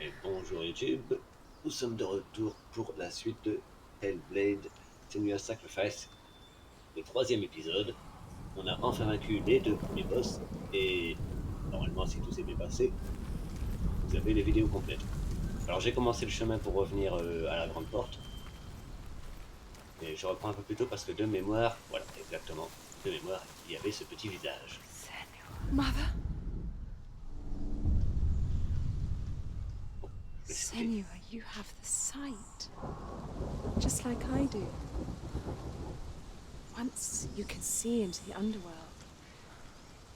Et bonjour YouTube, nous sommes de retour pour la suite de Hellblade, Senua Sacrifice, le 3e épisode. On a enfin vaincu les 2 premiers boss, et normalement si tout s'est bien passé, vous avez les vidéos complètes. Alors j'ai commencé le chemin pour revenir à la grande porte, et je reprends un peu plus tôt parce que de mémoire, voilà exactement, de mémoire, il y avait ce petit visage. Mother? Laissez-moi. Senua, you have the sight. Just like I do. Once you can see into the underworld.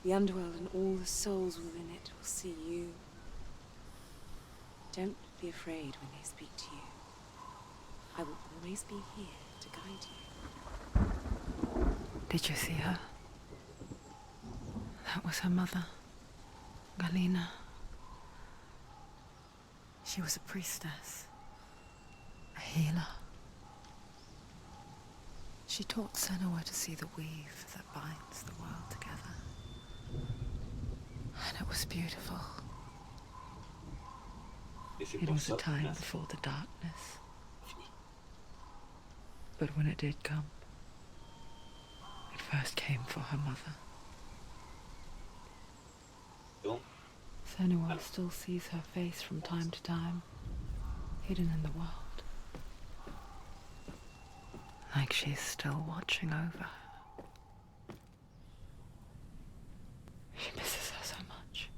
The underworld and all the souls within it will see you. Don't be afraid when they speak to you. I will always be here to guide you. Did you see her? That was her mother, Galina. She was a priestess, a healer. She taught Senua to see the weave that binds the world together. And it was beautiful. It was a time before the darkness. But when it did come, it first came for her mother. Senua still sees her face from time to time, hidden in the world. Like she's still watching over her. She misses her so much.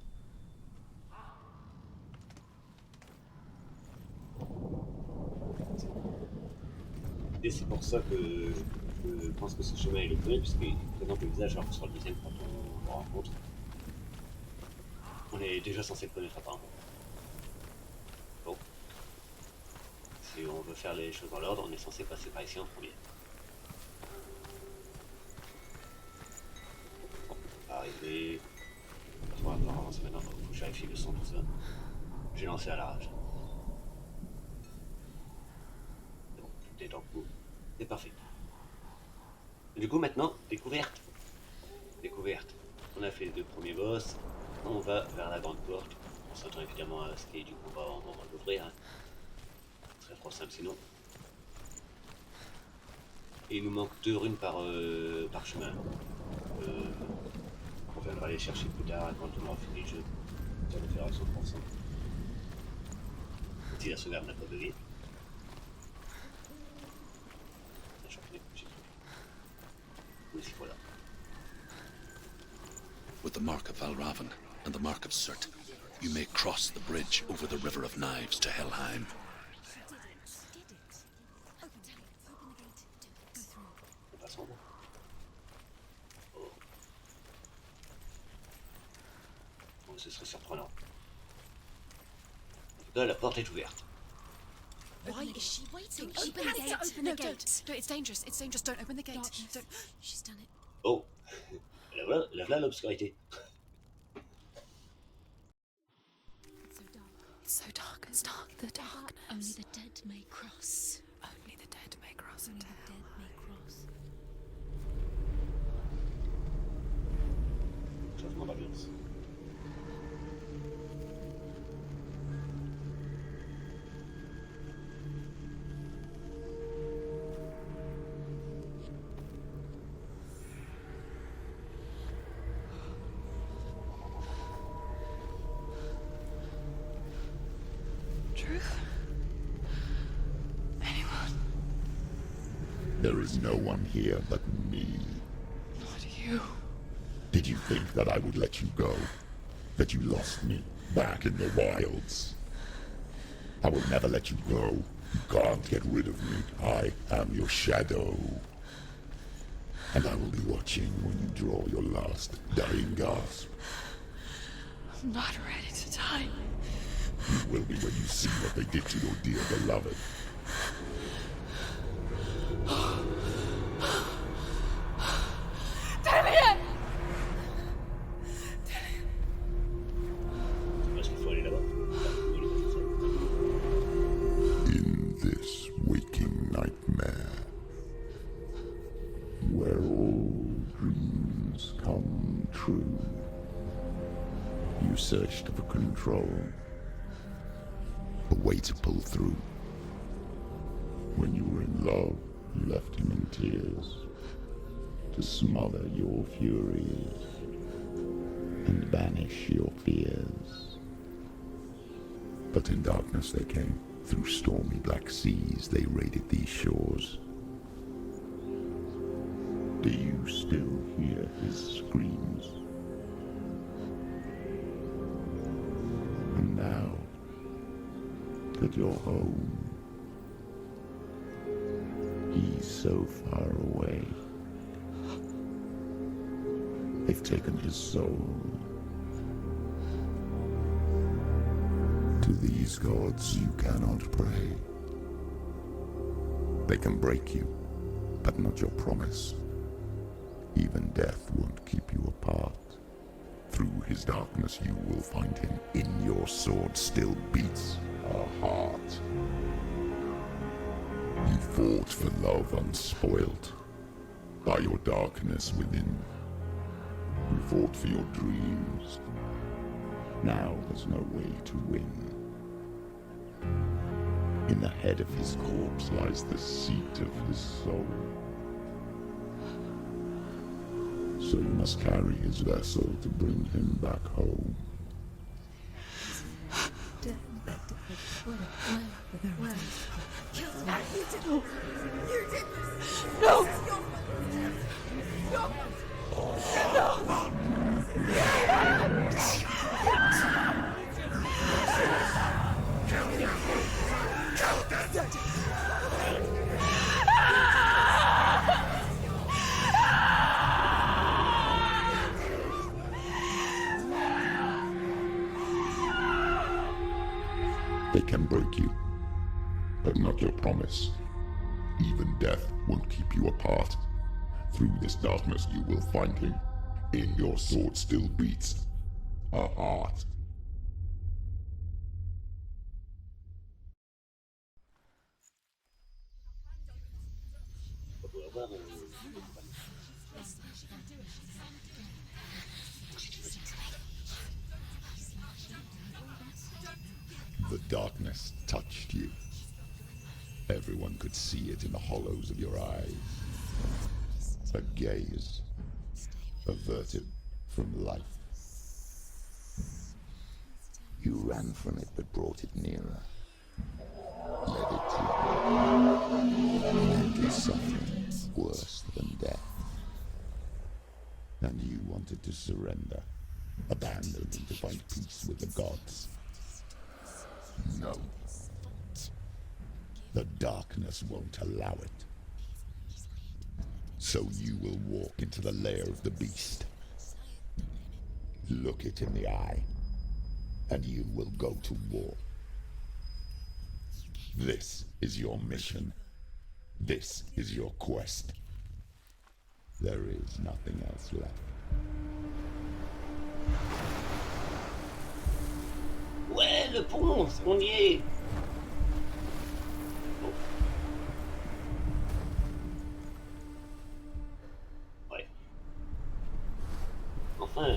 Et c'est pour ça que je pense que ce chemin est le premier, puisqu'il présente le visage alors que sur le deuxième quand on le rencontre. On est déjà censé le connaître apparemment. Bon. Si on veut faire les choses dans l'ordre, on est censé passer par ici en premier. Bon, arrivé. On va pouvoir avancer maintenant. Faut que je vérifie le son, tout ça. J'ai lancé à l'arrache. Bon, tout est en cours. C'est parfait. Du coup, maintenant, découverte. Découverte. On a fait les 2 premiers boss. On va vers la grande porte. On s'attend évidemment à ce qu'il y ait du combat au moment d'ouvrir. Hein. Ce serait trop simple sinon. Et il nous manque 2 runes par chemin. On viendra les chercher plus tard quand on aura fini le jeu. Ça va faire à 100%. Si la sauvegarde n'a pas bugué. Aussi voilà. With the mark of Valravan and the mark of Surt, you may cross the bridge over the River of Knives to Helheim. On passe en bas. Oh. Bon, ce serait surprenant. En tout cas, la porte est ouverte. Why is she waiting? She Open the has gate. to open the No, gate. don't. It's dangerous. It's dangerous. Don't open the gate. Darkness. Don't. She's done it. Oh, la voilà l'obscurité. It's so dark. It's dark. The darkness. Only the dead may cross. Only the dead may cross Only into the dead hell. may cross. Changement d'ambiance. Truth? Anyone? There is no one here but me. Not you. Did you think that I would let you go? That you lost me back in the wilds? I will never let you go. You can't get rid of me. I am your shadow. And I will be watching when you draw your last dying gasp. I'm not ready to die. You will be when you see what they did to your dear beloved. Est-ce qu'il faut aller là-bas? In this waking nightmare, where all dreams come true, you searched for control. way to pull through. When you were in love, you left him in tears to smother your furies and banish your fears. But in darkness they came, through stormy black seas they raided these shores. Do you still hear his screams? And now that you're home, he's so far away. They've taken his soul. To these gods you cannot pray. They can break you, but not your promise. Even death won't keep you apart. Through his darkness you will find him. In your sword still beats a heart. You fought for love unspoilt by your darkness within. You fought for your dreams. Now there's no way to win. In the head of his corpse lies the seat of his soul. So you must carry his vessel to bring him back home. They can break you, but not your promise. Even death won't keep you apart. Through this darkness you will find him. In your sword still beats a heart. The darkness touched you. Everyone could see it in the hollows of your eyes. A gaze averted from life. You ran from it but brought it nearer. Led it to mental suffering worse than death. And you wanted to surrender, abandon and to find peace with the gods. No. The darkness won't allow it. So you will walk into the lair of the beast. Look it in the eye, and you will go to war. This is your mission. This is your quest. There is nothing else left. Ouais, le pont, on y est. Bon. Ouais. Enfin.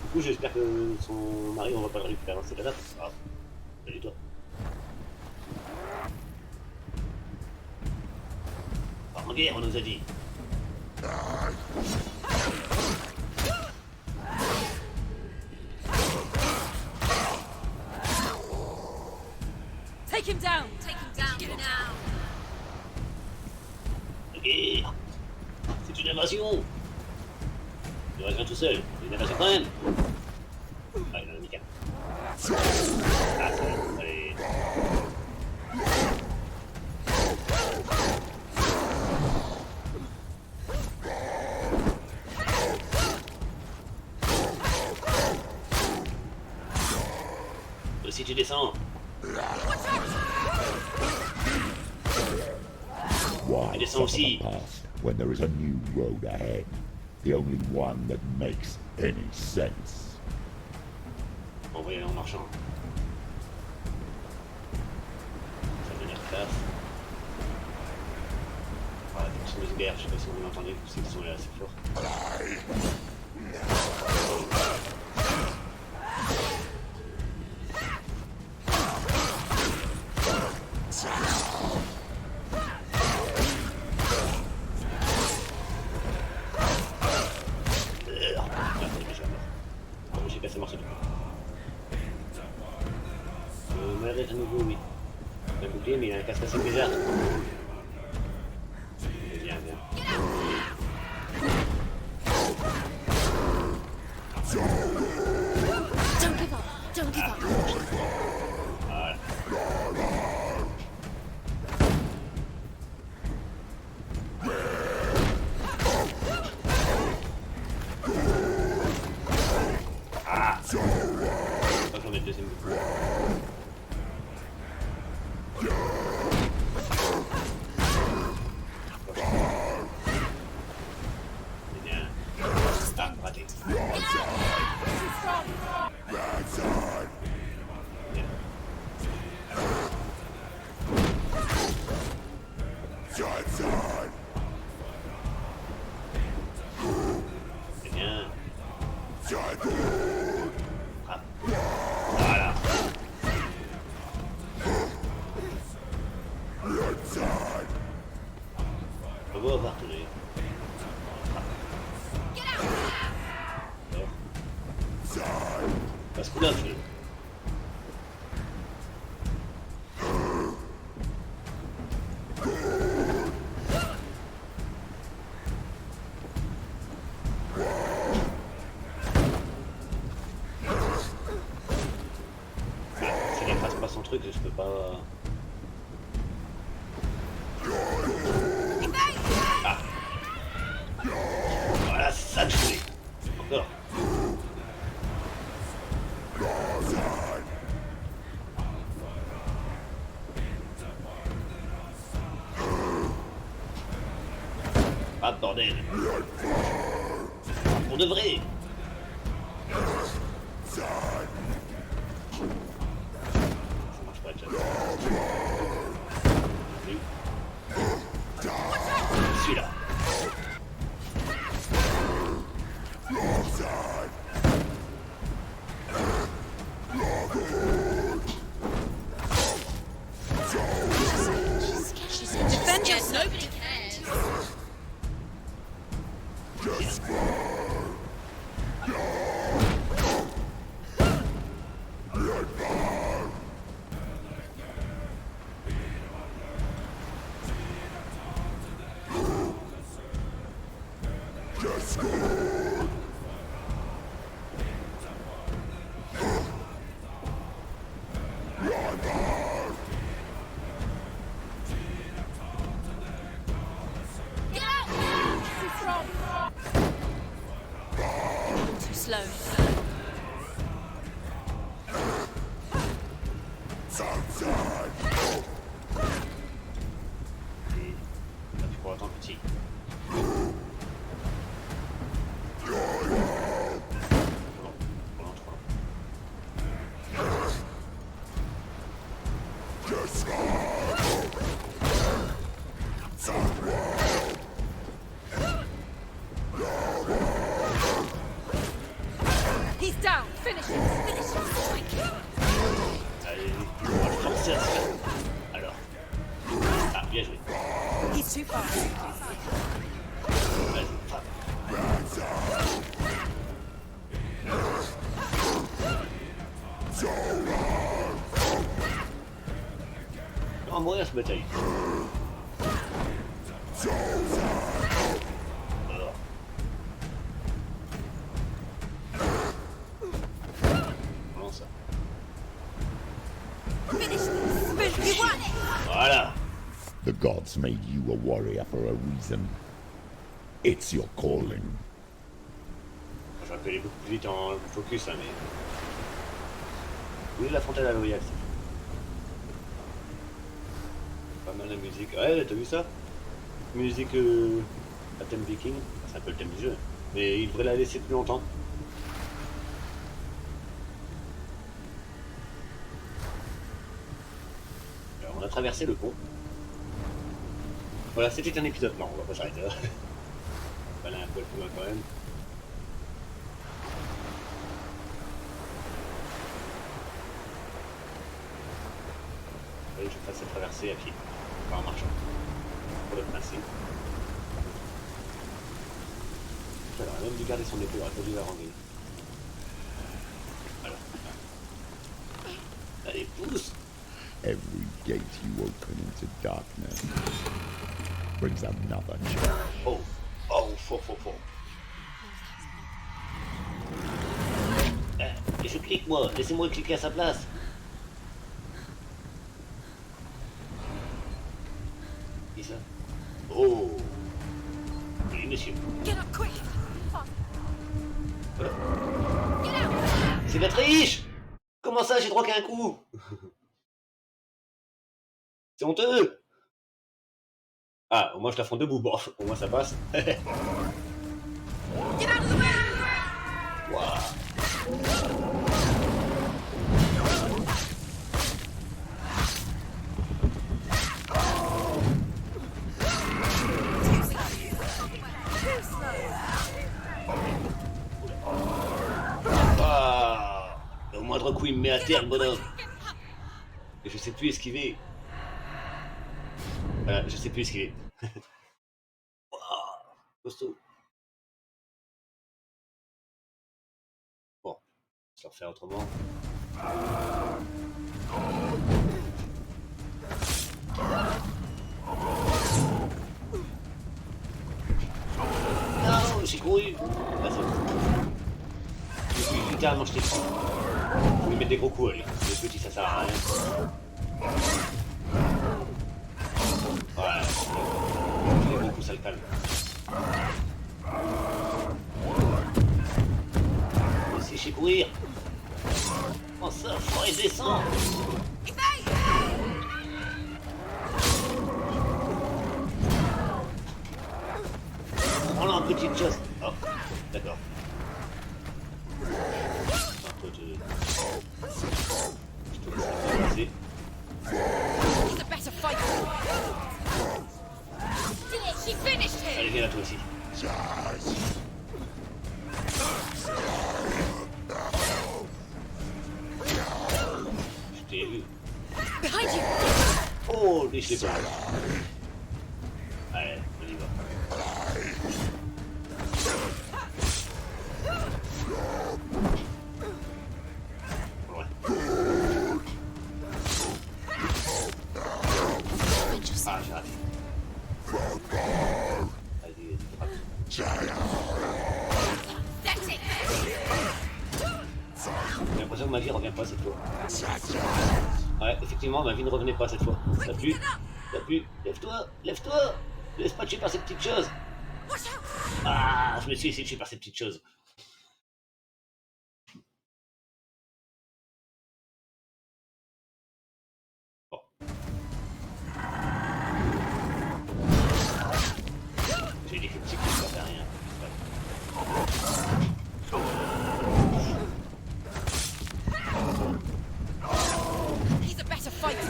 Du coup, j'espère que son mari, on va pas le récupérer dans cet état-là. C'est pas grave. Salut toi. Pas en guerre, on nous a dit. Take him down! Take him down now! La guerre, c'est une invasion. Il reste tout seul. C'est une invasion quand même. Ah, il en a mis qu'un. Ah, ça va. Allez. Si tu descends. Why descends suffer aussi. the past when there is a new road ahead? The only one that makes any sense. Envoyez en marchant. Ça va venir faire. Ah, attention les guerres, je sais pas si vous m'entendez, c'est qu'ils sont là assez forts. Malgré à nouveau, oui. Il a un bouclier, mais il a un casque assez bizarre. Viens, viens. Don't give up. Don't give up. Voilà. Ah! Faut pas que j'en mette le deuxième bouclier. C'est bien. Ah, raté. Bien. C'est bien. Ah. Voilà. Bravo à votre, d'ailleurs. Parce que là, je... S'il efface pas son truc, je peux pas... Ah. Voilà, c'est ça que je voulais. Encore. Ah, bordel. Pour de vrai. Ça marche pas, déjà. Oui. Celui-là. Defend yourself. Nobody cares. Too slow. Et là, tu pourras attendre petit. Trop lent, trop lent. He's down. Finish him. Finish him. Allez, on va le forcer à se faire. Alors. Ah, bien joué. He's too far. Vas-y, frappe. On va mourir ce bataille. Alors. Comment ça? Finish this. You won it. Voilà. The gods made you a warrior for a reason. It's your calling. J'aurais pu aller beaucoup plus vite en focus, hein, mais... Oui, la fontaine à loyal, c'est pas mal la musique. Ouais, t'as vu ça? Musique à thème viking. C'est un peu le thème du jeu. Mais il devrait la laisser plus longtemps. Alors, on a traversé le pont. Voilà, c'était un épisode. Non, on va pas s'arrêter là. On va aller un peu plus loin quand même. Je fasse cette traversée à pied, pas en marchant, pour le principe. Alors, elle a même dû garder son épée, elle aurait pas dû la renvoyer. Alors. Allez, pousse! Every gate you open into darkness brings another challenge. Oh, oh, fort. Je clique moi, laissez-moi cliquer à sa place. Qui ça? Oh, oui monsieur. Get up quick! C'est la triche! Comment ça, j'ai droit qu'à un coup? C'est honteux! Ah, au moins je la fonds debout, bon, au moins ça passe. Get out of the way! Ah, au moindre coup il me met à terre, le bonhomme. Et je sais plus esquiver. Voilà, je sais plus esquiver. Wow, costaud. Bon, je vais le refaire autrement. Non, j'ai couru. Ah, c'est bon. Littéralement, je t'ai pris. Faut lui mettre des gros coups, allez. Les petits, ça sert à rien. Voilà. Les gros coups, ça le calme. Laissez courir. Comment ça, forêt descend. Prends-le en petite chose. Oh, d'accord. Un peu de... Je te laisse passer. He's a better fighter! She finished him! Allez, viens là, toi aussi. Je t'ai vu. Behind you! Oh, lui, je l'ai pas. Allez, on y va. Ouais. Ah, j'ai raté. Vas-y, frappe. That's it! J'ai l'impression que ma vie revient pas cette fois. Ouais, effectivement, ma vie ne revenait pas cette fois. T'as pu, lève-toi, lève-toi. Ne laisse pas tuer par ces petites choses. Ah, je me suis laissé tuer par ces petites choses. Bon. J'ai dit que le petit coup, ça fait rien. He's a better fighter!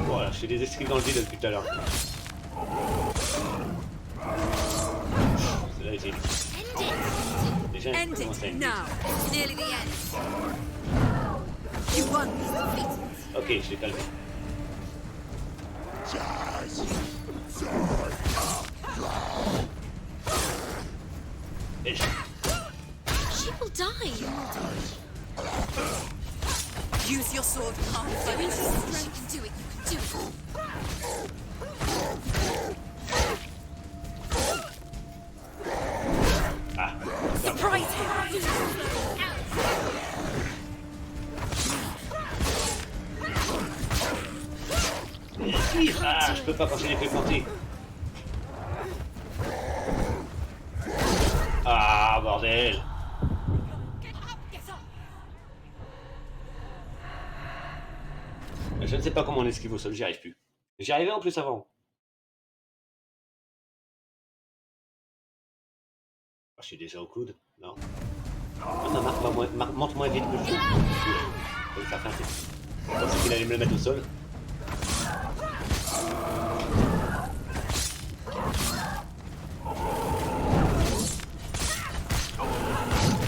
Voilà, je fais des esquives dans le vide depuis tout à l'heure. C'est là que j'ai dit. Déjà, End comment ça it end? now! It's nearly the end! You won! Ok, je l'ai calmé. Et je... She will die. Use your sword, calm. Go into strength. You can do it. You can do it. Ah, Surprise him! esquive. Ah, je peux pas quand j'ai l'épée plantée. Ah, bordel. Get up! Get up! Je ne sais pas comment on esquive au sol, j'y arrive plus. J'y arrivais en plus avant. Ah, je suis déjà au coude, non? Ah, ça marque pas moins, monte moins vite que je veux. Je vais le faire pincer. Je pensais qu'il allait me le mettre au sol.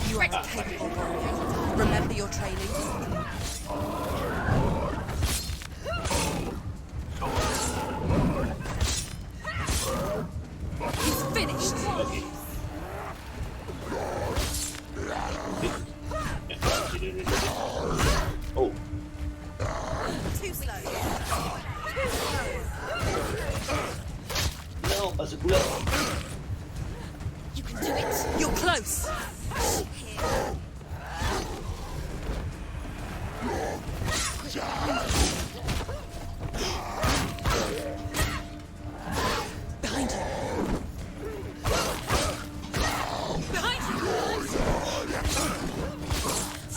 You are capable. Remember your training. He's finished. Ok. Oh,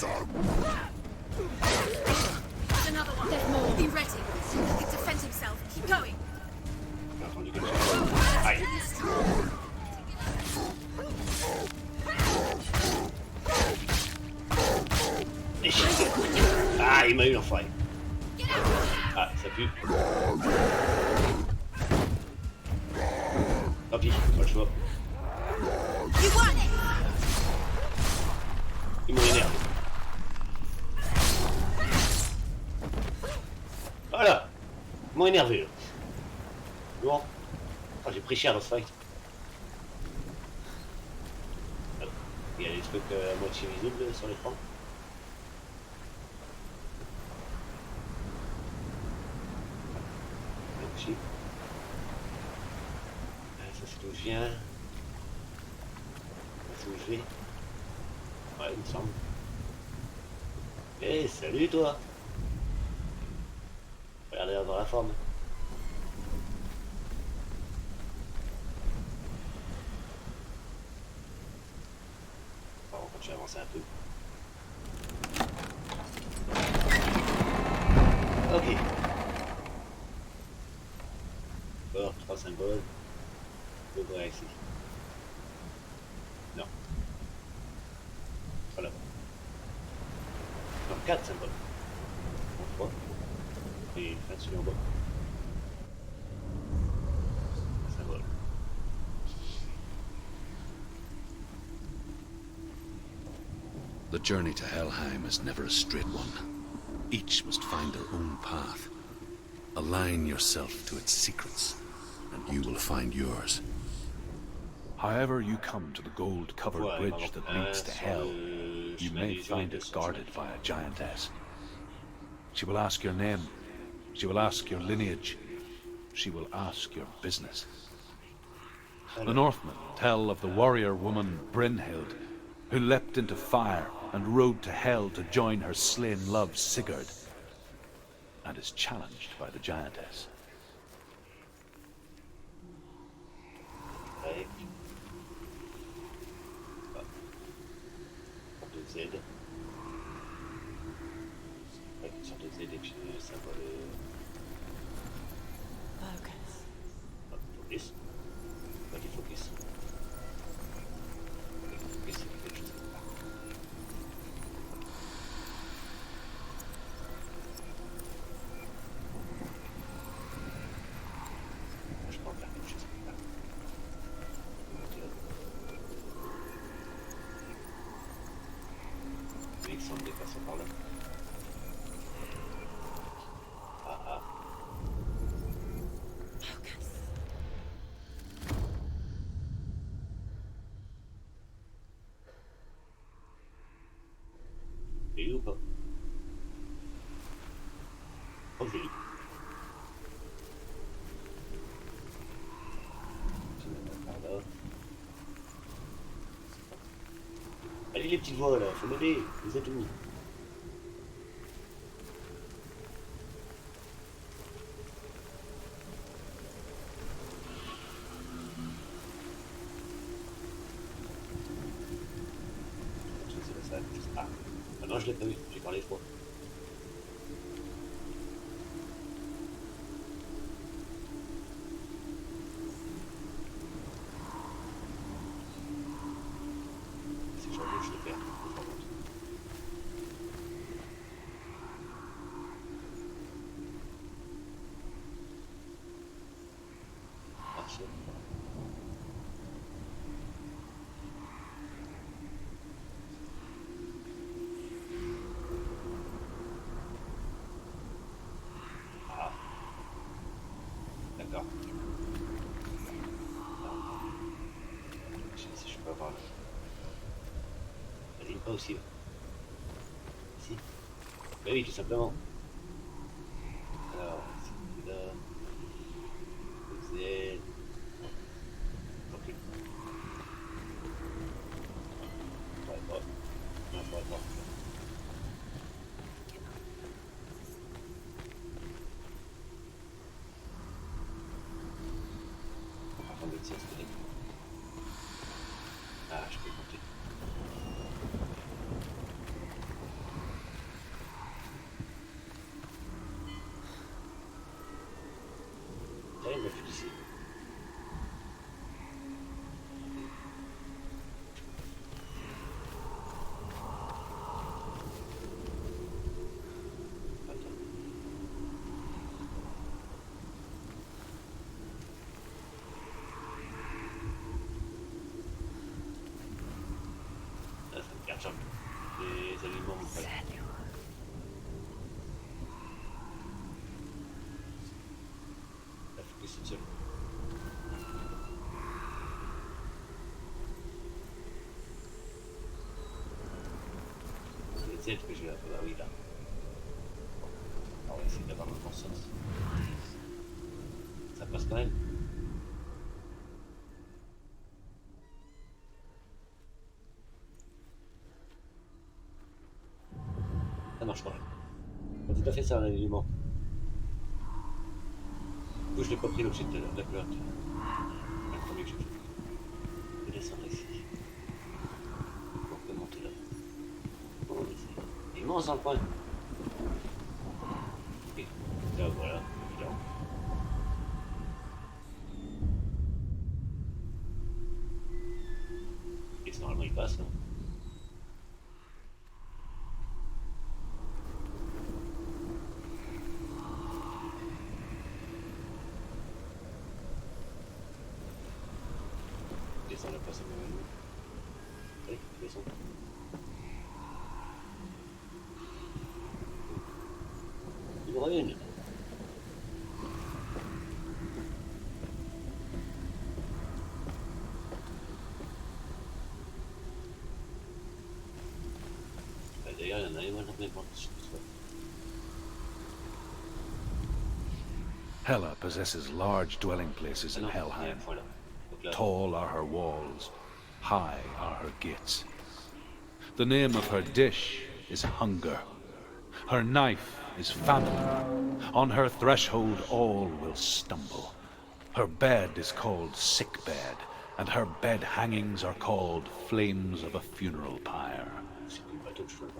There's another one. There's more. Be ready. He can defend himself. Keep going. J'ai entendu quelque chose. Aïe. Ah, il m'a eu l'enfoiré. Ah, ça pue. Tant pis, pas le choix. Il m'ont énervé. Voilà. Ils m'ont énervé. Là. Bon. Oh, j'ai pris cher dans ce fight. Alors, il y a des trucs à moitié visibles sur l'écran. Ça c'est d'où je viens. C'est où je vais. Ouais, il me semble. Eh, salut toi. Regardez avoir la forme. Bon, on continue à avancer un peu. Ok. Bon, 3 symboles. Le vrai ici. Non. Pas là-bas. Non, 4 symboles. 3. Et fin de celui en bas. Un symbole. The journey to Helheim is never a straight one. Each must find their own path. Align yourself to its secrets, and you will find yours. However you come to the gold-covered bridge that leads to Hell, you may find it guarded by a giantess. She will ask your name. She will ask your lineage. She will ask your business. The Northmen tell of the warrior woman Brynhild, who leapt into fire and rode to Hell to join her slain love Sigurd, and is challenged by the giantess. Avec de Z. Avec une sorte de Z et puis un symbole. Focus. Focus. Pas du focus. Focus, c'est quelque chose comme ça. Je peux en faire quelque chose comme ça. Il semble dépasser par là. Ah ah. J'ai eu ou pas? Oh, j'ai eu. Je vais mettre par là. Allez les petites voix là, faut m'aider, vous êtes où? Ah, ah non je l'ai pas vu, j'ai parlé trop. C'est genre je le perds. Ah, c'est... D'accord. Je sais pas si je peux avoir le... Vas-y, pas aussi là. Si. Bah oui, tout simplement. Alors, c'est là. Z. Ok. Ouais, bon. Non, je vais voir. Ah, je peux compter. il va plus d'ici. Ah, ça me perturbe. Les aliments me prennent. Senua. La focus toute seule. Les aides que j'ai là, ah oui là. On va essayer d'avoir notre conscience. Ça passe quand même. Ça marche pas. On a tout à fait ça un aliment. Du coup je l'ai pas pris l'objet de la pelote. Le premier que j'ai fait. Je vais descendre ici. On peut monter là. On va essayer. Immense dans le coin. Et là voilà, évidemment. Et normalement il passe. Hein. Descends la place à même. Oui, descends. Numéro 1. D'ailleurs, il y en a une même pas. Hela possesses large dwelling places in Helheim. Tall are her walls, high are her gates. The name of her dish is hunger. Her knife is famine. On her threshold all will stumble. Her bed is called sick bed, and her bed hangings are called flames of a funeral pyre.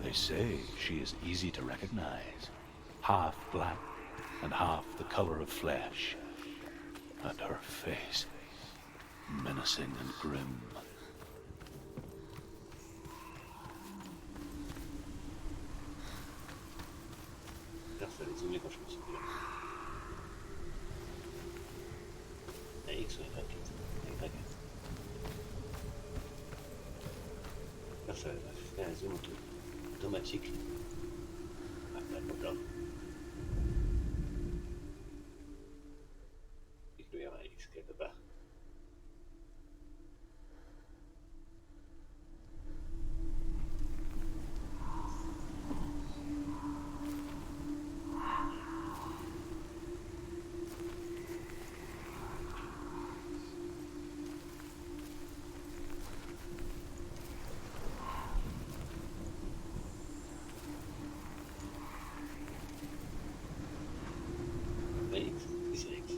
They say she is easy to recognize, half black and half the color of flesh, and her face menacing and grim. Ça les zoomé quand je me suis dit là. La X ou la Y. La Y. Là, ça fait un zoom automatique. Ah, là. Et que le R1 X quelque part. X, c'est X.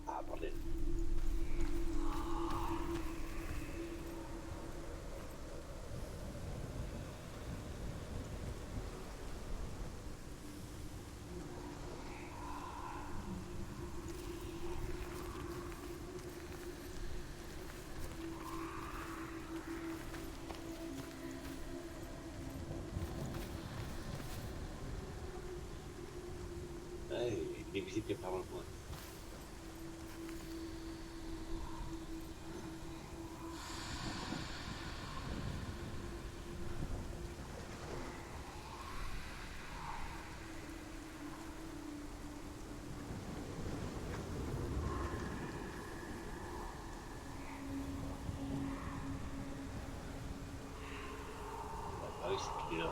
Ah, bordel. Ouais, il est visible par le coin. Ah oui, c'est qu'il est là.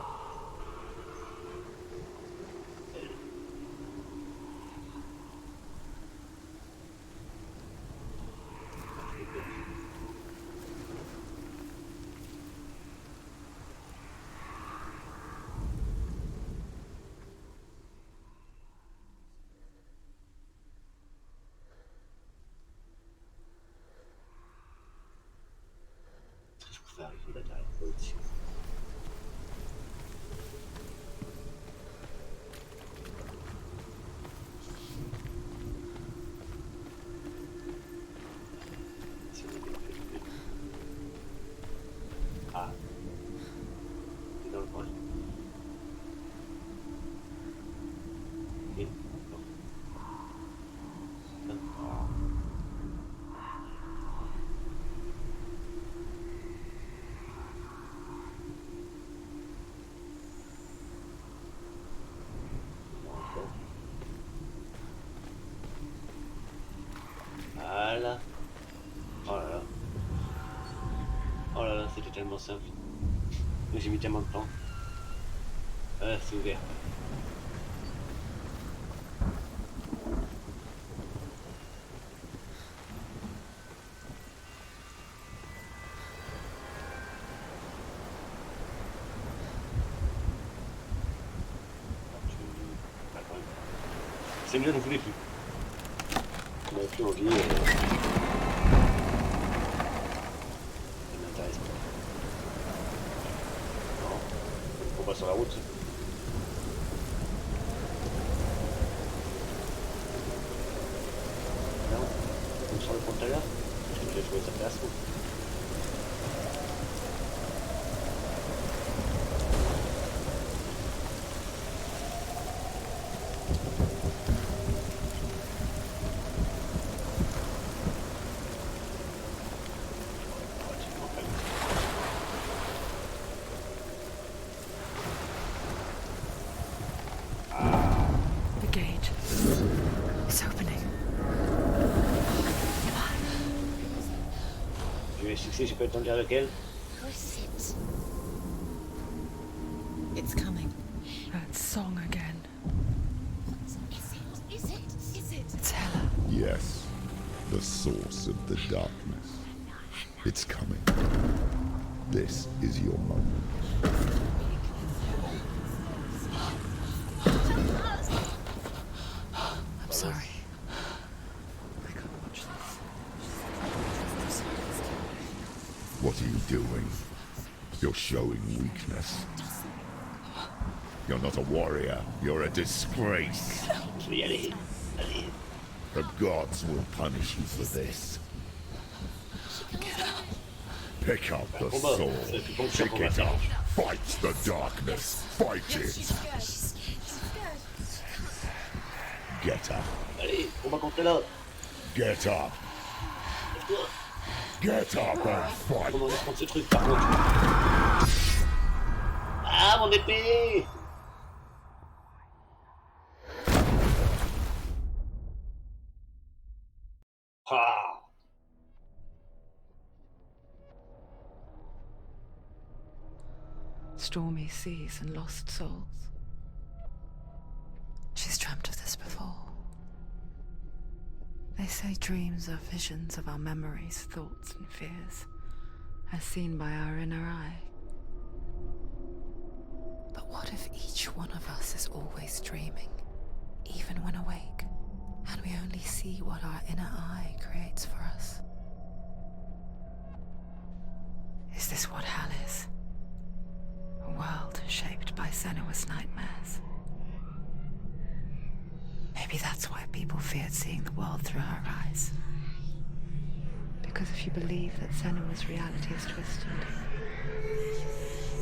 Je peux faire avec le bâtard au-dessus. Oh là là, c'était tellement simple. Mais j'ai mis tellement de temps. Ah, c'est ouvert. C'est mieux, ne voulait plus. On n'a plus envie. Ça m'intéresse pas. Non. On va sur la route. Non. Comme sur le pont tout à l'heure. Je vais trouver sa place. The gate. It's opening. J'ai eu un succès, j'ai pas eu le temps de dire lequel. Who is it? It's coming. That song again. Is it? It's Hella. Yes, the source of the darkness. It's coming. This is your moment. I'm sorry. I can't watch this. What are you doing? You're showing weakness. You're not a warrior. You're a disgrace. Je vais y aller. Allez. The gods will punish you for this. Pick up the sword. Pick it up. Fight the darkness. Fight it. Get up. Allez, combat contre l'autre. Get up. Lève-toi. Get up and fight. Comment on va prendre ce truc par contre? Ah, mon épée! Ah! Stormy seas and lost souls. She's dreamt of this before. They say dreams are visions of our memories, thoughts and fears, as seen by our inner eye. But what if each one of us is always dreaming, even when awake, and we only see what our inner eye creates for us? Is this what hell is? A world shaped by Senua's nightmares. Maybe that's why people feared seeing the world through her eyes. Because if you believe that Senua's reality is twisted,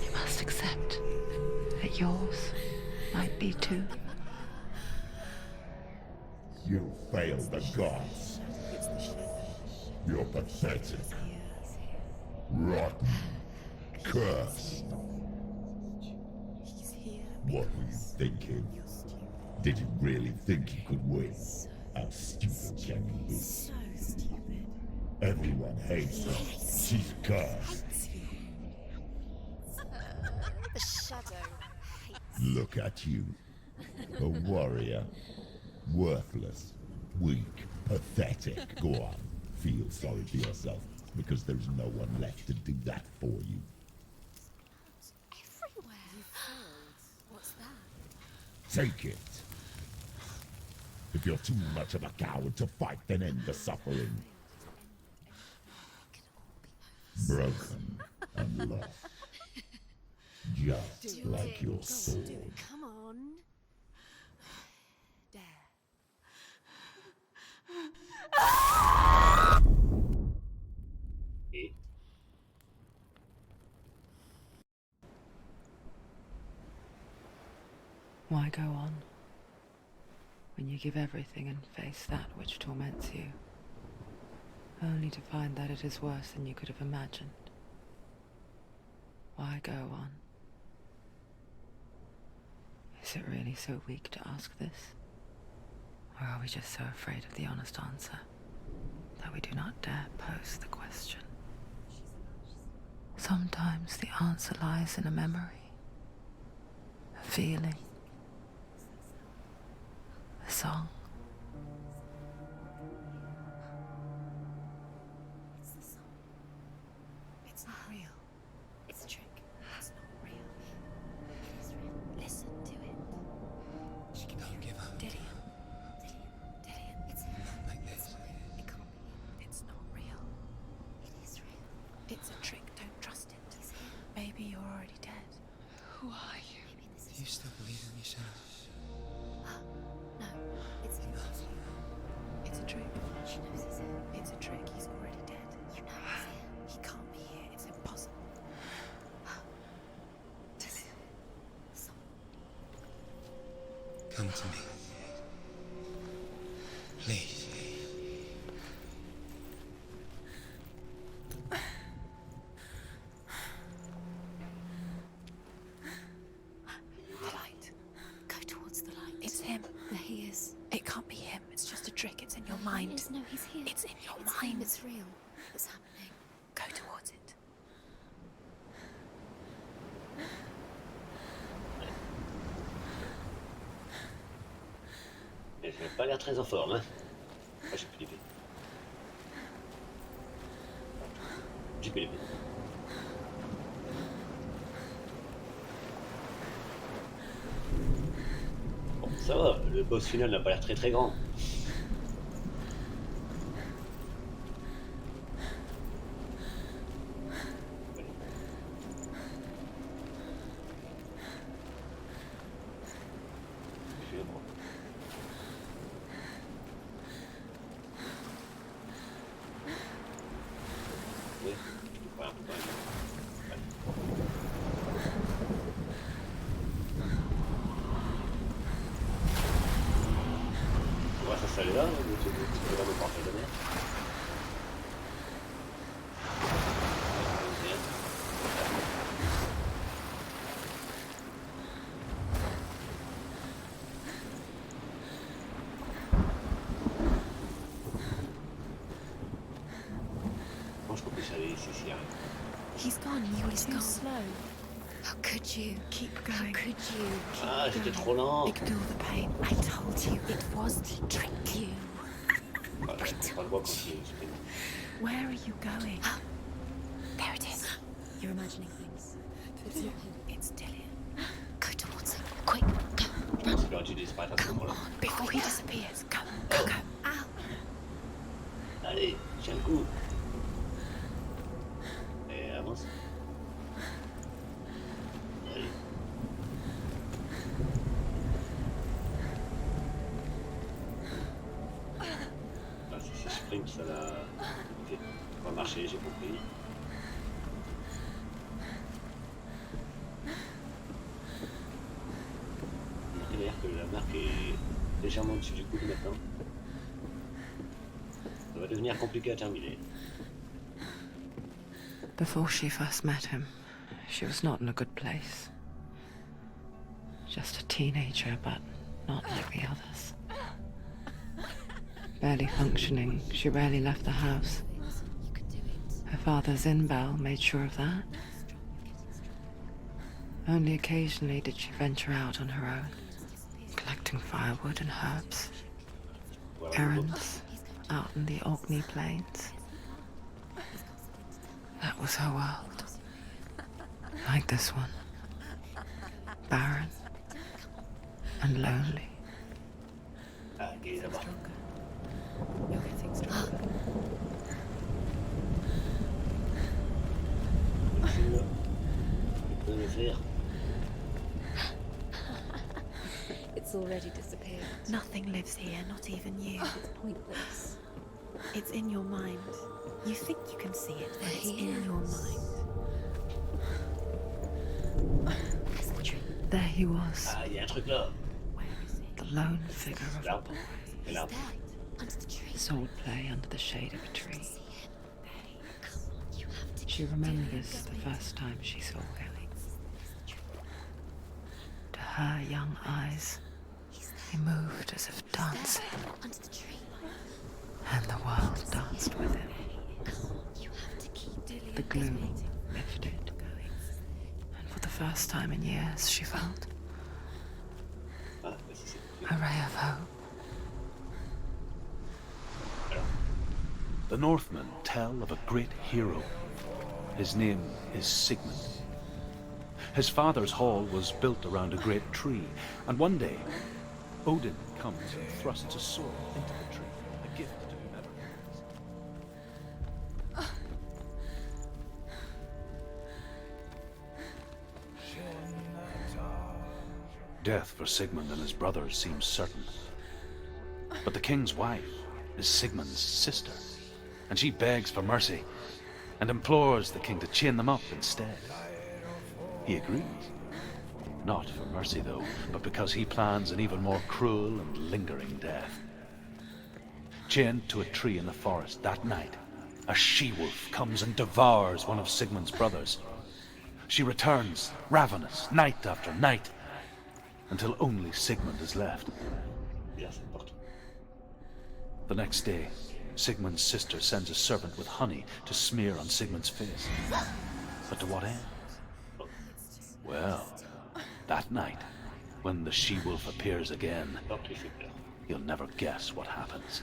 you must accept that yours might be too. You failed the gods. You're pathetic. Rotten. Cursed. What were you thinking? Did you really think you could win? How stupid can you be? So stupid. Everyone hates her. She's cursed. The shadow hates. Look at you. A warrior. Worthless. Weak. Pathetic. Go on. Feel sorry for yourself, because there's no one left to do that for you. Everywhere. You failed. What's that? Take it. If you're too much of a coward to fight, then end the suffering. Broken and lost. Just like your sword. Come on. Dare. Et Why go on when you give everything and face that which torments you, only to find that it is worse than you could have imagined? Why go on? Is it really so weak to ask this? Or are we just so afraid of the honest answer that we do not dare pose the question? Sometimes the answer lies in a memory, a feeling, a song. It's the song. It's not real. It's a trick. It's not real. It is real. Listen to it. She can Don't give up. Dillian. It's Not like this. it can't be. It's not real. It is real. It's a trick. Don't trust it. He's here. Maybe you're already dead. Who are you? Maybe this Do is you still believe in me, Senua? no. It's him. It's a trick. She knows he's here. It's a trick. He's already dead. You know he's here. He can't be here. It's impossible. Come to me. Please. The light. Go towards the light. It's him. There he is. It can't be him. It's just a trick. It's in your mind. No, he's here. It's in your It's mind. him. It's real. It's happening. Go towards it. Elle n'a pas l'air très en forme, hein. Ah, j'ai plus d'épée. J'ai plus d'épée. Bon, ça va, le boss final n'a pas l'air très grand. On va s'installer là, c'est vraiment parfait de mer. Bon, je crois que ça allait ici, s'il y a rien. He's gone. You were too slow. How could you? Keep How going. could you? Ah, j'étais trop lent. Ignore the pain. I told you it was to trick you. Ah, je comprends pas le voix quand il est. Where are you going? There it is. You're imagining things. It's not him. It's Dillian. Go towards him. Quick, go. Run. Il aurait dû disparaître à ce Come moment-là. on. Before he disappears. Go, go, go. Ow. Allez, tiens le coup. Et avance. Allez. Ah, si c'est sprint, ça va marcher, j'ai compris. Remarquez d'ailleurs que la marque est légèrement au-dessus du coude maintenant. Ça va devenir compliqué à terminer. Before she first met him, she was not in a good place. Just a teenager, but not like the others. Barely functioning, she rarely left the house. You can do it. Her father's in-bell made sure of that. Only occasionally did she venture out on her own, collecting firewood and herbs, Voilà. errands out in the Orkney plains. That was her world. Like this one. Barren and lonely. Ah, ok, ça va. You're getting stronger. Je peux le faire. It's already disappeared. Nothing lives here, not even you. It's pointless. It's in your mind. You think you can see it, but it's He in your is. mind. That's the trick. There he was, Ah, il y a un truc là. Where is it? the lone figure of a L'arbre. boy. Et He's l'arbre. there, under the tree. Swordplay under the shade of a tree. See him. Come on, you have to. She remembers the first time she saw him. To her young eyes, he moved as if dancing, Under the tree. and the world danced with him. Come on, you have to keep The gloom lifted. first time in years, she felt. Ah, bah, si c'est A ray of hope. The Northmen tell of a great hero. His name is Sigmund. His father's hall was built around a great tree, and one day, Odin comes and thrusts a sword into the tree, a gift to whomever it is. Death for Sigmund and his brothers seems certain. But the king's wife is Sigmund's sister, and she begs for mercy and implores the king to chain them up instead. He agrees. Not for mercy, though, but because he plans an even more cruel and lingering death. Chained to a tree in the forest that night, a she-wolf comes and devours one of Sigmund's brothers. She returns, ravenous, night after night, until only Sigmund is left. The next day, Sigmund's sister sends a servant with honey to smear on Sigmund's face. But to what end? Well, that night, when the she-wolf appears again, you'll never guess what happens.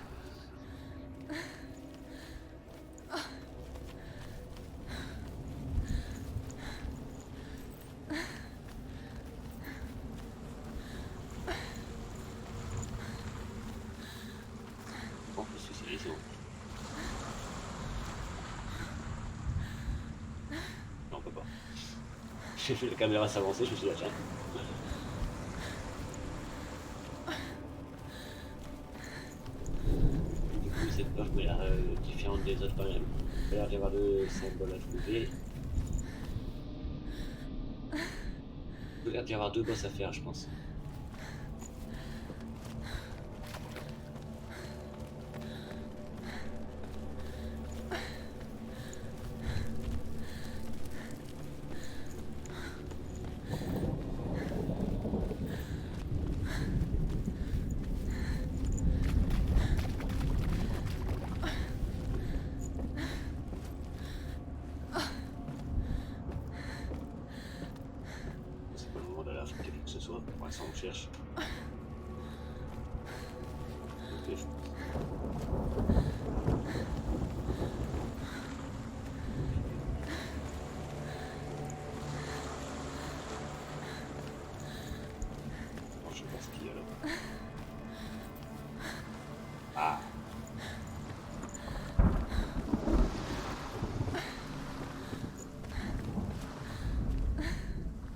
J'ai fait la caméra s'avancer, je me suis dit, tiens. Du coup, cette porte m'a l'air différente des autres quand même. Il a l'air d'y avoir deux symboles à trouver. Il a l'air d'y avoir deux boss à faire, je pense. Pour l'instant, on cherche. Okay. Bon, je pense qu'il y a là. Ah.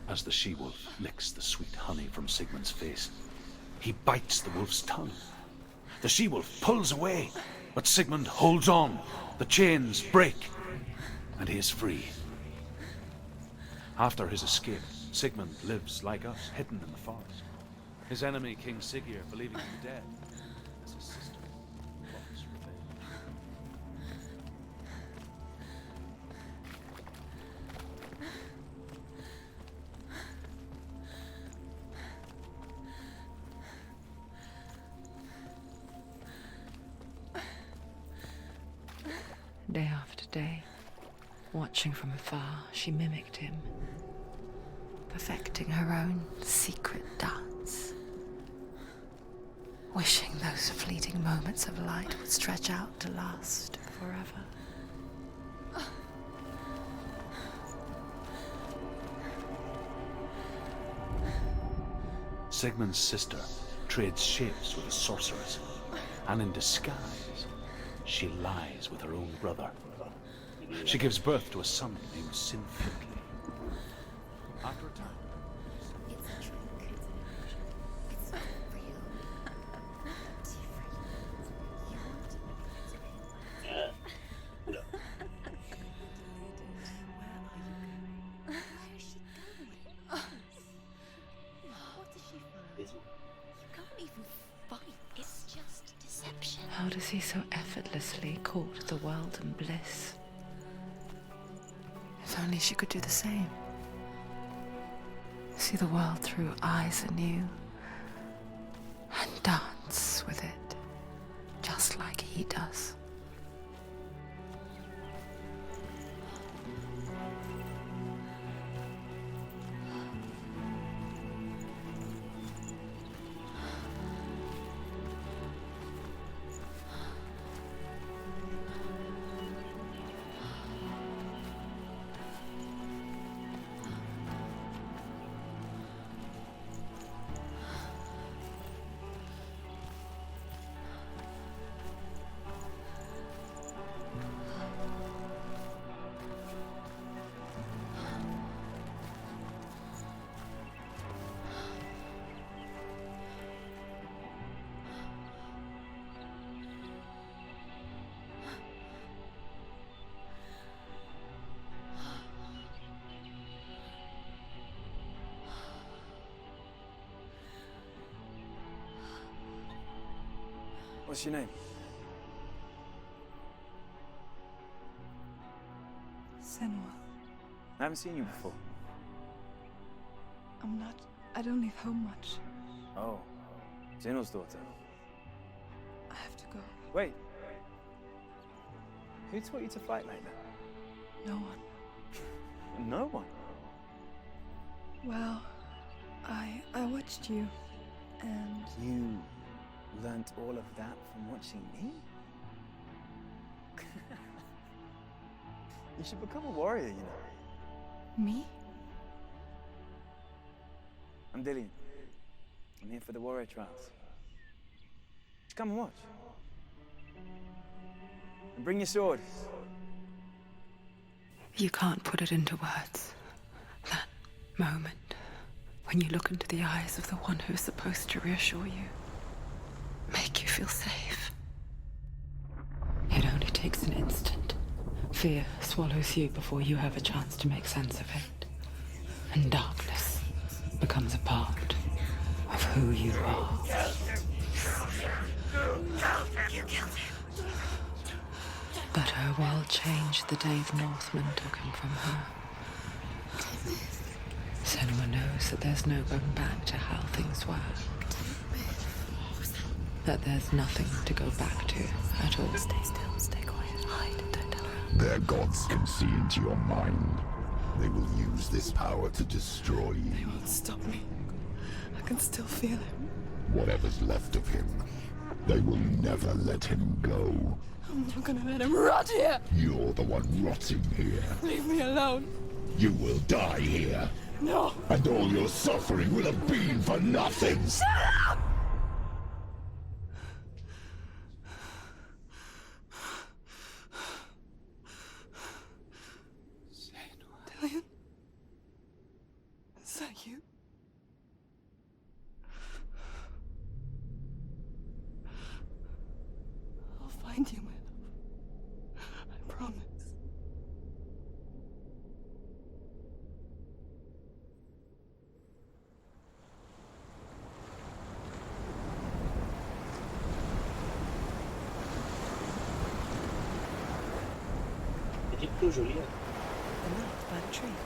As the she-wolf licks the sweet honey from Sigmund's face, he bites the wolf's tongue. The she-wolf pulls away, but Sigmund holds on. The chains break, and he is free. After his escape, Sigmund lives like us, hidden in the forest. His enemy, King Siggeir, believing him dead, as his sister plots revenge. Day after day, watching from afar, she mimicked him, perfecting her own secret dance, wishing those fleeting moments of light would stretch out to last forever. Sigmund's sister trades shapes with a sorceress, and in disguise, she lies with her own brother. She gives birth to a son named Sinfjotli. After a time, It's a trick. It's not real. Different. You want to be Oula. Where is she going? What does she find? Désolé. You can't even fight. It's just deception. How does he so effortlessly court the world and bliss? If only she could do the same. See the world through eyes anew and dance with it, just like he does. What's your name? Senua. I haven't seen you before. I don't leave home much. Oh, Zenua's daughter. I have to go. Wait. Who taught you to fight like that? No one. No one. Well, I watched you, and You learnt all of that from watching me? You should become a warrior, you know. me? I'm Dillian. I'm here for the warrior trials. Just come and watch. And bring your sword. You can't put it into words. That moment when you look into the eyes of the one who's supposed to reassure you, make you feel safe. It only takes an instant. Fear swallows you before you have a chance to make sense of it. And darkness becomes a part of who you are. But her world changed the day the Northmen took him from her. Senua knows that there's no going back to how things were. That there's nothing to go back to at all. Stay still, stay quiet, hide, don't tell her. Their gods can see into your mind. They will use this power to destroy you. They won't stop me. I can still feel him. Whatever's left of him, they will never let him go. I'm not gonna let him rot here. You're the one rotting here. Leave me alone. You will die here. No. And all your suffering will have been for nothing. Shut up! Dillian? Is that you? I'll find you, my love. I promise. C'était plutôt joli. Hein. The knight by the tree.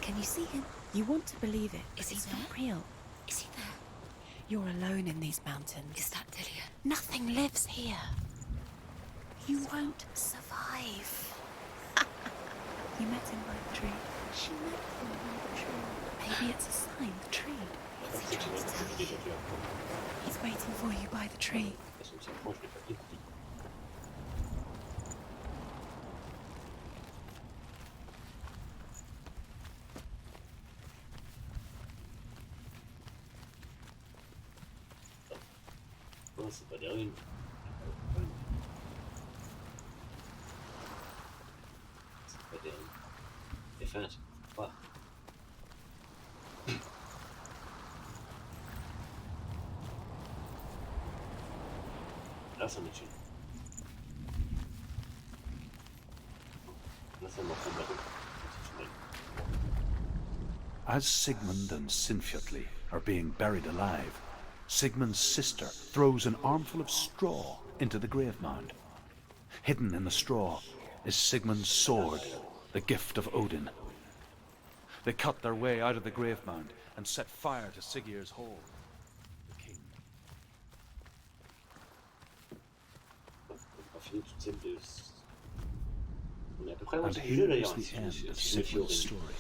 Can you see him? You want to believe it, but it's not real. Is he there? You're alone in these mountains. Is that Dillian? Nothing lives here. You won't survive. You met him by the tree. She met him by the tree. Maybe it's a sign, the tree. What's he trying to tell you? He's waiting for you by the tree. Parce que ça, franchement, je l'ai pas compris. Non, c'est pas des ruines. C'est pas des ruines. Des feintes. Pas. Là, ça me tue. Là, ça m'en fout de la route. C'est tunnel. As Sigmund and Sinfjotli are being buried alive, Sigmund's sister throws an armful of straw into the grave mound. Hidden in the straw is Sigmund's sword, the gift of Odin. They cut their way out of the grave mound and set fire to Siggeir's hall. The king. On a fini toute celle de... On est à peu près à la And moitié du jeu here is d'ailleurs. the end of C'est Sigmund's story.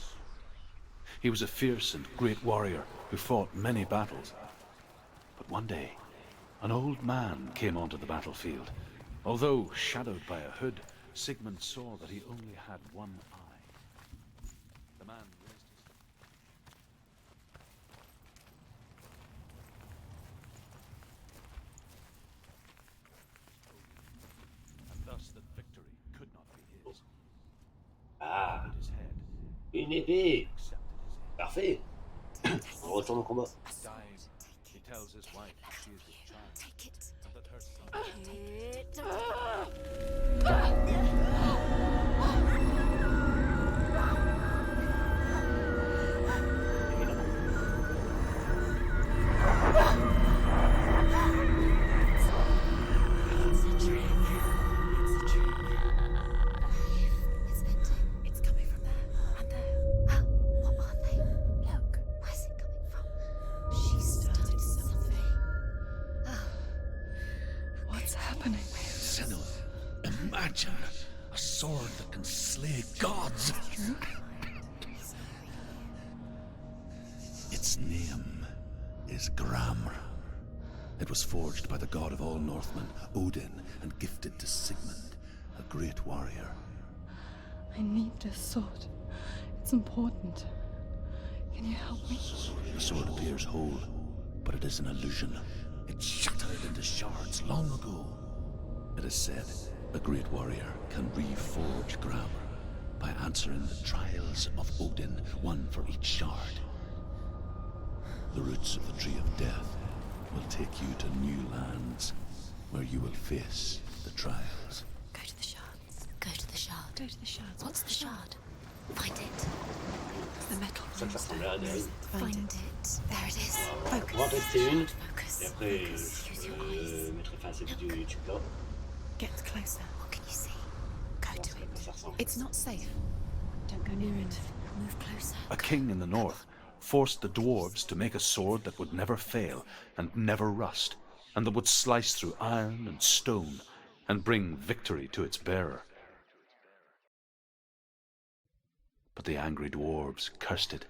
He was a fierce and great warrior who fought many battles. But one day, an old man came onto the battlefield. Although shadowed by a hood, Sigmund saw that he only had one eye. The man raised his... And thus that victory could not be his. Ah, His head une épée. accepted his Parfait. On retourne au combat. dying. He tells his wife that she is his child Take it. and that her son Take it. Imagine a sword that can slay gods. Its name is Gramr. It was forged by the god of all Northmen, Odin, and gifted to Sigmund, a great warrior. I need this sword. It's important. Can you help me? The sword appears whole, but it is an illusion. It shattered into shards long ago. It is said a great warrior can reforge Gramr by answering the trials of Odin, one for each shard. The roots of the Tree of Death will take you to new lands where you will face the trials. Go to the shards. Go to the shard. Go to the shards. What's the shard? Find it. The metal Ça que ça ressemblait à des... Find it. There it is. On va en tester une, Focus. et après Focus. Use your eyes. je mettrai fin à cette vidéo YouTube là. Get closer. What can you see? Go to it. Ça ressemble. It's not safe. Don't go near it. Move closer. A king in the north forced the dwarves to make a sword that would never fail and never rust, and that would slice through iron and stone and bring victory to its bearer. But the angry dwarves cursed it.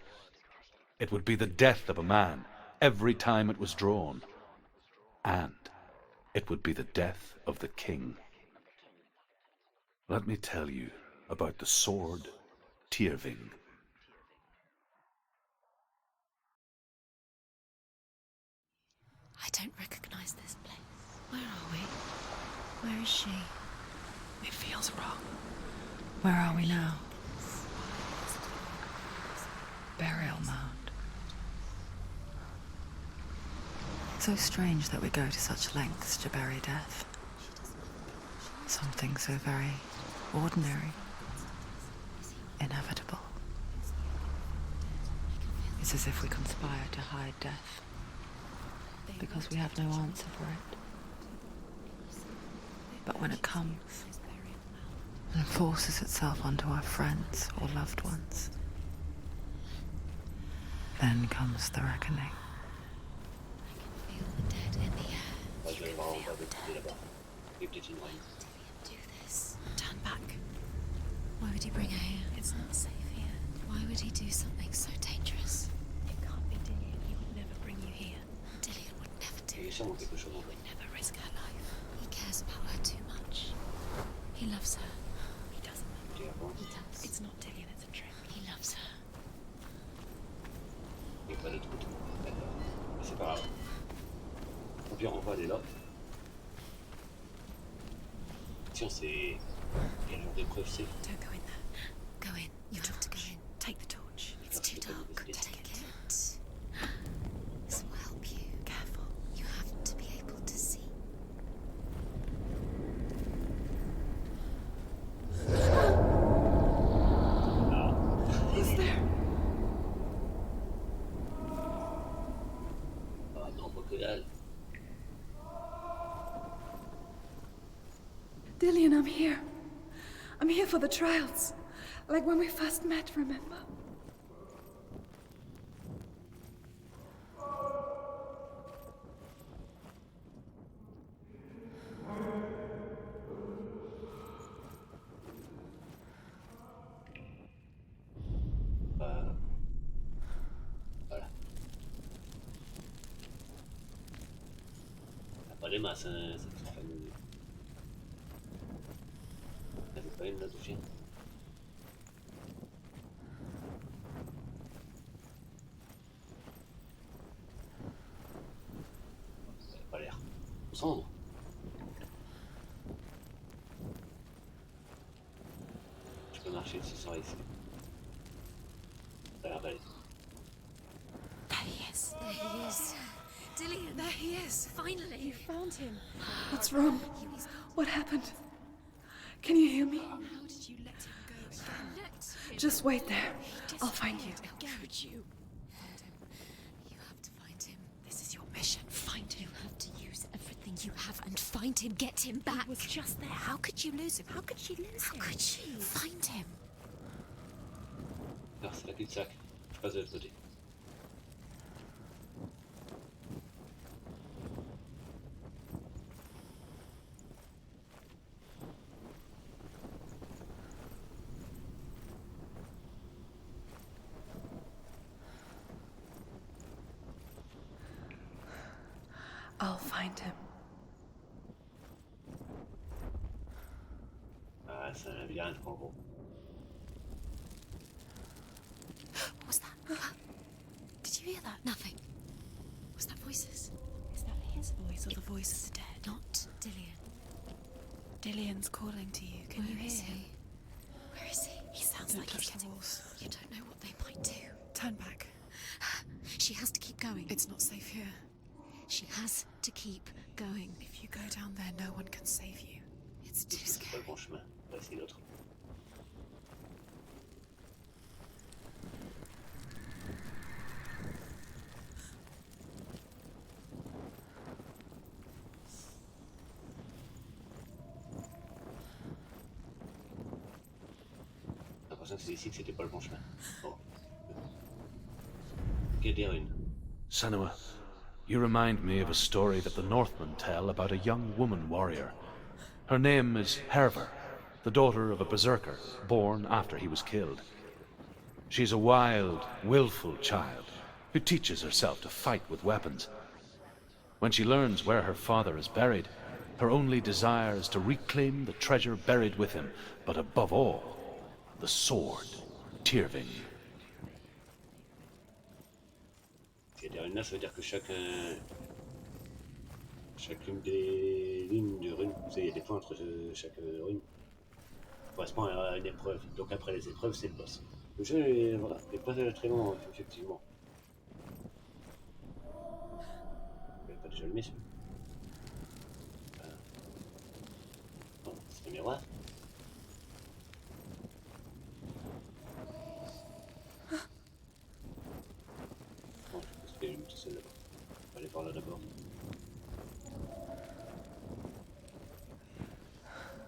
It would be the death of a man every time it was drawn, and it would be the death of the king. Let me tell you about the sword Tyrving. I don't recognize this place. Where are we? Where is she? It feels wrong. Where are we now? Burial mound. So strange that we go to such lengths to bury death. Something so very ordinary, inevitable. It's as if we conspire to hide death, because we have no answer for it. But when it comes and forces itself onto our friends or loved ones, then comes the reckoning. Feel the dead in the air. Ouais, je vais voir, on va découvrir là-bas. Et peut-être une wine. Do this. Turn back. Why would he bring her here? It's not safe here. Why would he do something so dangerous? It can't be Dillian. He would never bring you here. Dillian would never do Il y a it. sûrement quelque chose en He fait. would never risk her life. He cares about her too much. He loves her. He doesn't. Tu la penses? He does. It's not Dillian, it's a trick. He loves her. Il n'y a pas d'autre route. D'accord. Mais c'est pas grave. Au pire, on va aller là. Tiens, c'est... Quel genre d'épreuve c'est? Don't go in there. Go in. You have to go in. Take the torch. It's too dark. Take it. This will help you. Careful. You have to be able to see. Who's there? Ah non, pas que dalle. Dillian, I'm here. I'm here for the trials. Like when we first met, remember? Voilà. T'as pas des masses, hein, cette petite famille. T'avais pas une là de chien? Ça avait pas l'air. Sombre. Je peux marcher dessus sans risque. Ça a l'air d'aller. There he is. There he is. Dillian. There he is. Finally. You found him. What's wrong? What happened? Can you hear me? How did you let him go again? Just wait there. I'll find you. How could you? Find him. You have to find him. This is your mission. Find him. You have to use everything you have and find him. Get him back. He was just there. How could you lose him? How could you lose him? How could you? Find him. Alors c'est la cul-de-sac. Je passe de l'autre côté. find him. Ah, c'est un labyrinthe en gros. What was that? Did you hear that? Nothing. Was that voices? Is that his voice or the voice of the dead? Not Dillian. Dillian's calling to you. Can you Where is hear him? he? Where is he? He sounds Don't like touch he's the getting... walls. You don't know what they might do. Turn back. She has to keep going. It's not safe here. She has to keep going. If you go down there, no one can save you. It's too C'est pas scary. le bon chemin. On va essayer l'autre. J'ai l'impression que c'est ici que c'était pas le bon chemin. Bon. Que dire une? Senua, you remind me of a story that the Northmen tell about a young woman warrior. Her name is Herver, the daughter of a berserker, born after he was killed. She's a wild, willful child who teaches herself to fight with weapons. When she learns where her father is buried, her only desire is to reclaim the treasure buried with him, but above all, the sword, Tyrving. Que dire une là, ça veut dire que chacune des lignes de rune, vous savez, il y a des points entre chaque rune, correspond à une épreuve. Donc après les épreuves, c'est le boss. Le jeu est, voilà, est pas très long, effectivement. Je vais pas déjà le mettre. Non, c'est le miroir. Bon, je pense qu'il y a une petite celle là-bas. On va aller par là d'abord.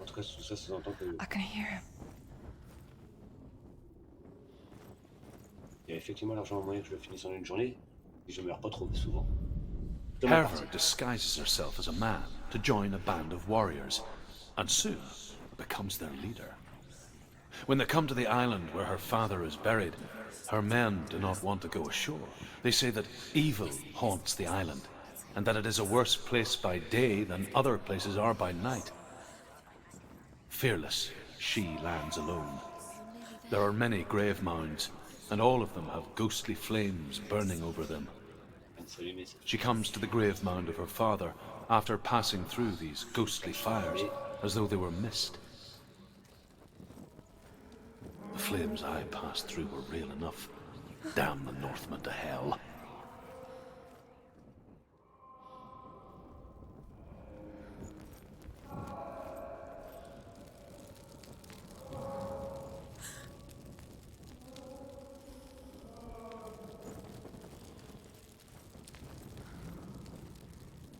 En tout cas, tout ça sous-entend que I can hear him. il y a effectivement largement moyen que je le finisse en une journée, et je meurs pas trop souvent. De ma Herver partie. disguises herself as a man to join a band of warriors, and soon becomes their leader. When they come to the island where her father is buried, her men do not want to go ashore. They say that evil haunts the island, and that it is a worse place by day than other places are by night. Fearless, she lands alone. There are many grave mounds, and all of them have ghostly flames burning over them. Salut, mais She comes to the grave mound of her father after passing through these ghostly fires, as though they were mist. The flames I passed through were real enough. Damn the Northmen to hell.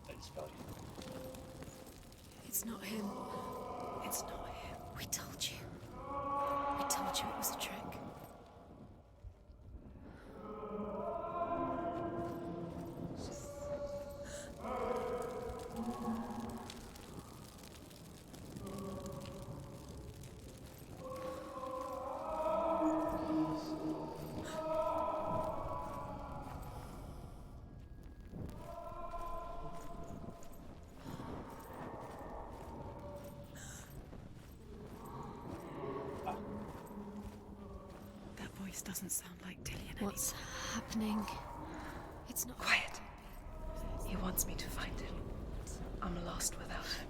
elle a disparu. It's not him. It's not him. We told you. We told you it was a trick. That voice doesn't sound like Dillian What's happening? It's not Quiet. He wants me to find him. I'm lost without him.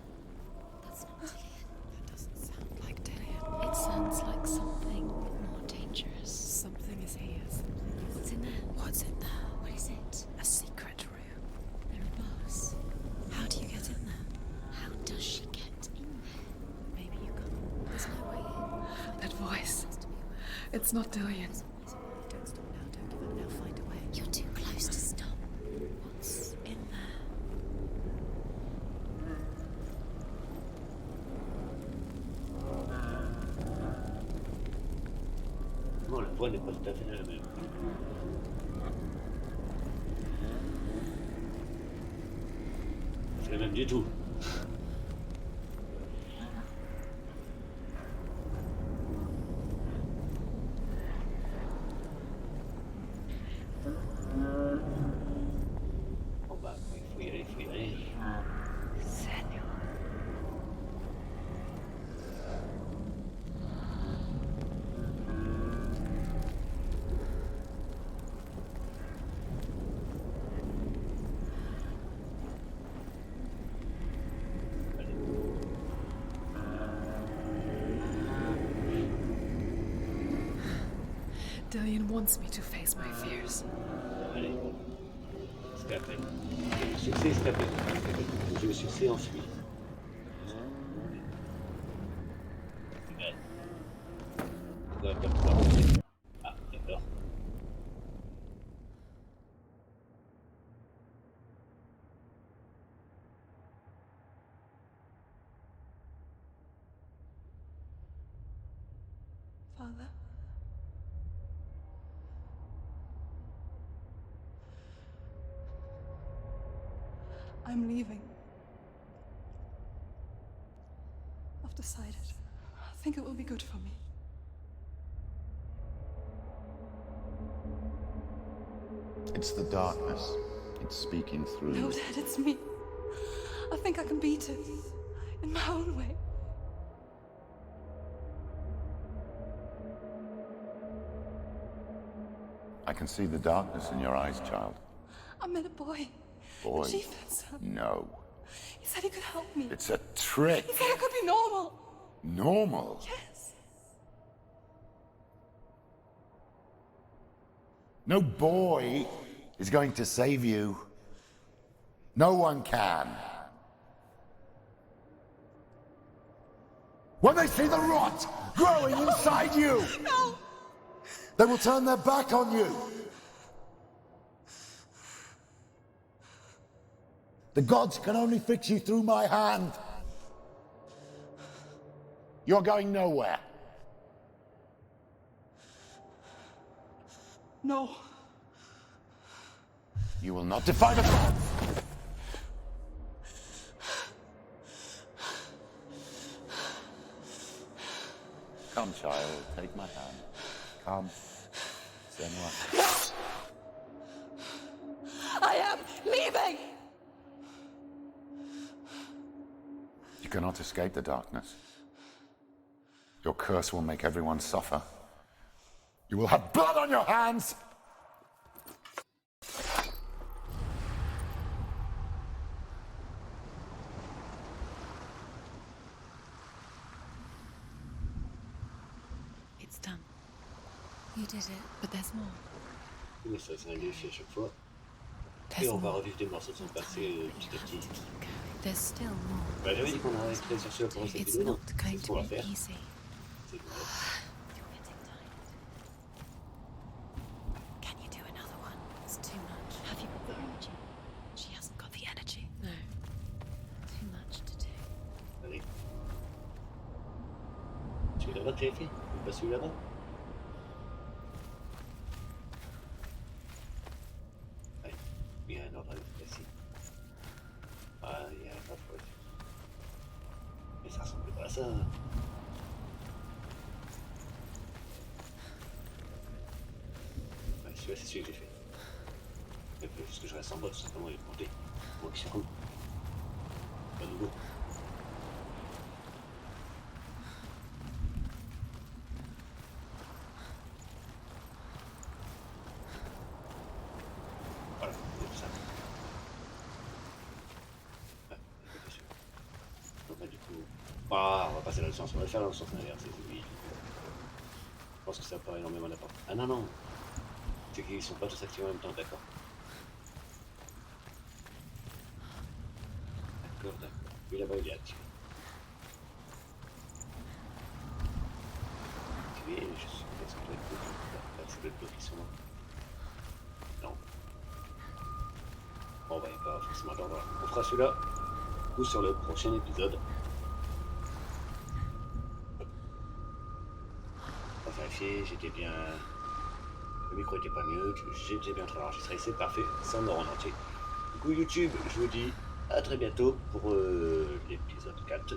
That's not Dillian. That doesn't sound like Dillian. It sounds like something more dangerous. Something is here. What's in there? What's in there? What is it? A secret room. There are bars. How do you get in there? How does she get in there? Maybe you can't. There's no way in. That voice. Has to be a way. It's not Dillian. Don't stop now. Don't give up now. Find a way. You're too close to stop. What's in there? Non, la voix n'est pas tout à fait la même. C'est la même du tout. Bon bah, il faut y aller, il faut y aller. Dillion wants me to face my fears. Allez. Scapel. Le succès est Scapel. Donc le succès ensuite. On va pas pouvoir monter. Ah, d'accord. Father? I'm leaving. I've decided. I think it will be good for me. It's the darkness. It's speaking through No, you. Dad, it's me. I think I can beat it. In my own way. I can see the darkness in your eyes, child. I met a boy. Boy. The chief said so. No. He said he could help me. It's a trick. He said I could be normal. Normal? Yes. No boy is going to save you. No one can. When they see the rot growing inside you, No! they will turn their back on you. The gods can only fix you through my hand. You're going nowhere. No. You will not defy the gods. Come, child, take my hand. Come. Senua. I am leaving! You cannot escape the darkness. Your curse will make everyone suffer. You will have blood on your hands! It's done. You did it. But there's more. Mais ça, c'est un défi à chaque fois. Et on va revivre des morceaux de son passé petit à petit. There's still more. Bah, j'avais dit qu'on aurait créé sur ce pour cette It's vidéo. not going C'est ce to qu'on va be faire. easy. C'est vrai. You're getting tired. Can you do another one? It's too much. Have you got the energy? She hasn't got the energy. No. Too much to do. Allez. Celui là-bas, tu l'as fait? Pas celui là-bas? Ouais. Il y a un ordre ici. Ah, il y a pas de faute. Mais ça ressemble pas à ça. Ouais, celui-là, c'est celui que j'ai fait. Mais parce que je reste en bas, tout simplement, il est monté. Moi qui suis con. Pas nouveau. Voilà, c'est tout ça. Ouais, c'est sûr. Donc là, du coup... Ah, on va passer dans le sens, on va le faire dans le sens inverse, c'est lui. Je pense que ça paraît énormément d'importance. Ah non, non. C'est qu'ils sont pas tous activés en même temps, d'accord. D'accord, d'accord. Lui là-bas, il est activé. Activé, je suis... Est-ce que je dois être bloqué? Là, je dois être bloqué sur moi. Non. Bon, bah, il n'y a pas forcément d'ordre. On fera celui-là ou sur le prochain épisode. On va vérifier, j'étais bien. Le micro était pas mieux, j'étais bien très enregistré, c'est parfait, ça me rend entier. Du coup, YouTube, je vous dis à très bientôt pour l'épisode 4.